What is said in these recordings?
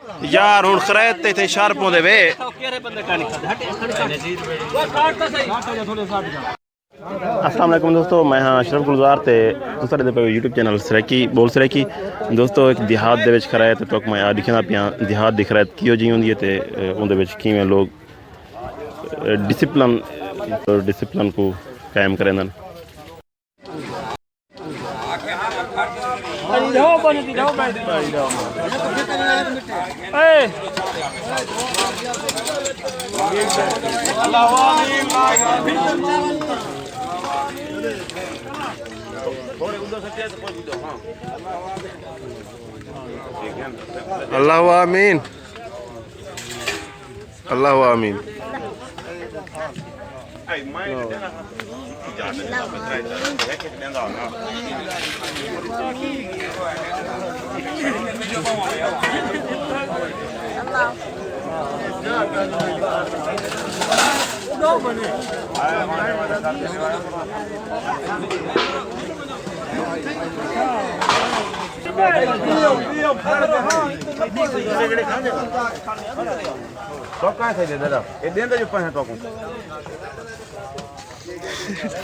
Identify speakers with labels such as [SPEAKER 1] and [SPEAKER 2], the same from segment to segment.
[SPEAKER 1] यार हुन खरैत ते थे शर पौंदे वे अस्सलाम वालेकुम दोस्तों, मैं हाँ अशरफ गुलजार ते तुसां दे पे यूट्यूब चैनल सराकी बोल सराकी दोस्तों। एक देहात दे विच खरा है ते तुक मैं दिखना पिया देहात दी खरैत किहो जी हुंदी है ते उंदे विच किवें लोग डिसिप्लिन को कायम करेंदन। अल्लाह आमीन, अल्लाह आमीन।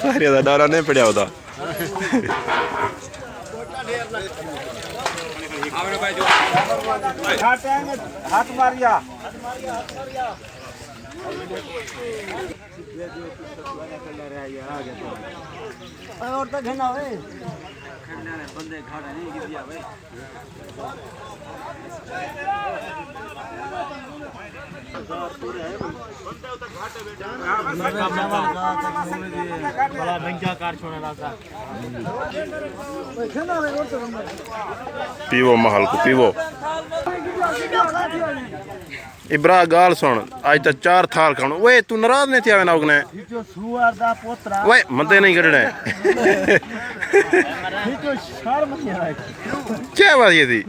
[SPEAKER 1] सारे डरा नहीं पड़ा होता।
[SPEAKER 2] हाथ मारिया और तो घना है बंदे खड़े नहीं गिर दिया भाई। बड़ा महंगा कार छोड़ा था
[SPEAKER 1] पीवो महल को पीवो। इब्रा गाल सुन आज तक 4 थाल खानो वे तू नाराज नहीं थिया ना उगने वे मंदे नहीं कढ़ने क्या बात ये थी।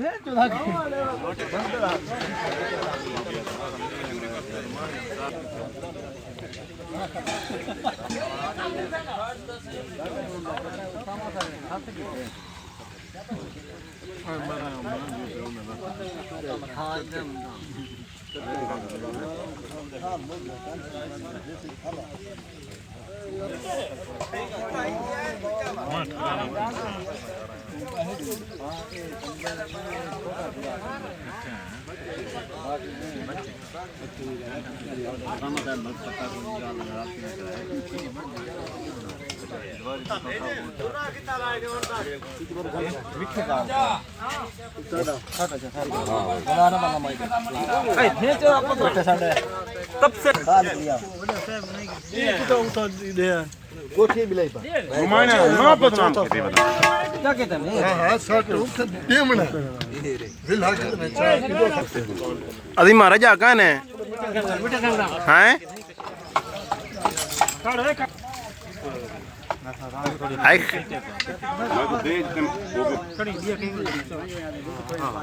[SPEAKER 1] अभी मारा जा कहाँ है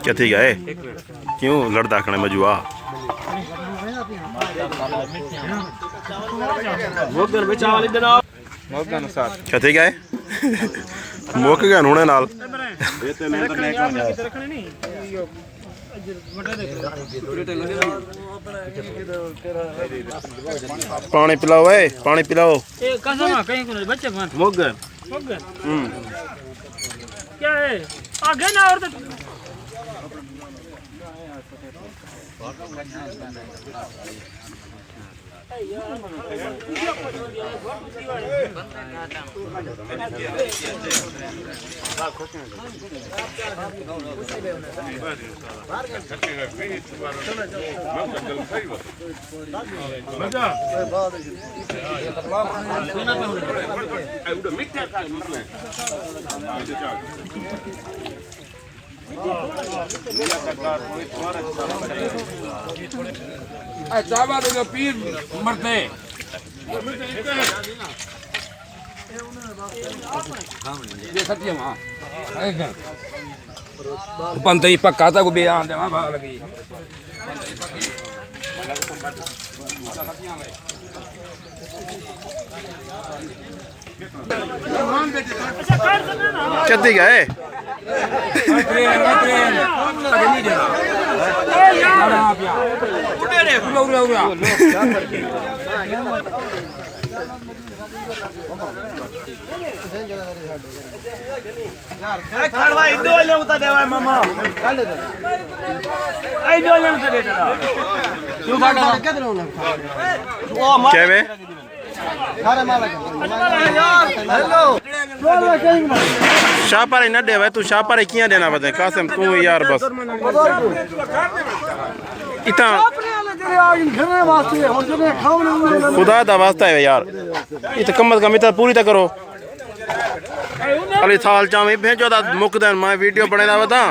[SPEAKER 1] क्या थी गए क्यों लड़दा खड़े मजुआ क्या थी गए मुक गया नूने नाल पानी पिलाओ पानी पिलाओ। मोगर
[SPEAKER 2] क्या है आगे ना और
[SPEAKER 3] चाबा तो पीर मरते ये सत्यम हां पंत ही पक्का था को बयान देवा भाग लगी
[SPEAKER 1] चलती गए
[SPEAKER 3] पिया उड़ा उड़ा
[SPEAKER 2] खड़वा इदो ले उता देवा मामा आई दो ले उता दे तू काटा किधर होना ओ मार
[SPEAKER 1] क्या वे
[SPEAKER 2] सारे मार हेलो
[SPEAKER 1] शाह पर न दे तू शाह पर किया देना बता कासिम तू यार बस इतना खुदा दा वास्ता है यार इत कम से कम इतना पूरी तो करो अली साल चावे भेजो दा मुकदन मैं वीडियो बनेदा बता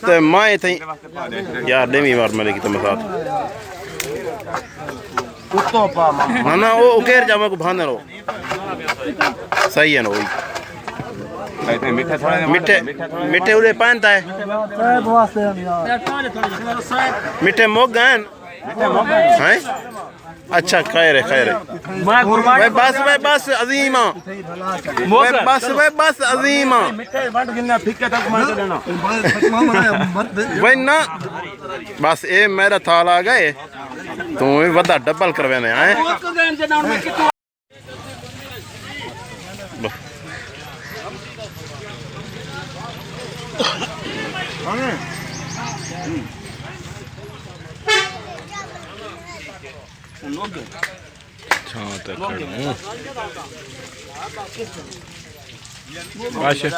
[SPEAKER 1] ते मैं इथे यार देवी बार मेरे की तुम साथ
[SPEAKER 2] कुत्तो पा
[SPEAKER 1] ना ना वो उकेर जावे को भांदर हो सही है ना वही
[SPEAKER 3] मीठा थोड़ा
[SPEAKER 1] मिठे मिठे उरे पानता है मिठे मोग हैं हैं अच्छा खैर है भाई बस अजीमा बस अजीमा भाई ना बस ये मेरा थाल आ गए तू वदा डबल करवाने हैं अच्छा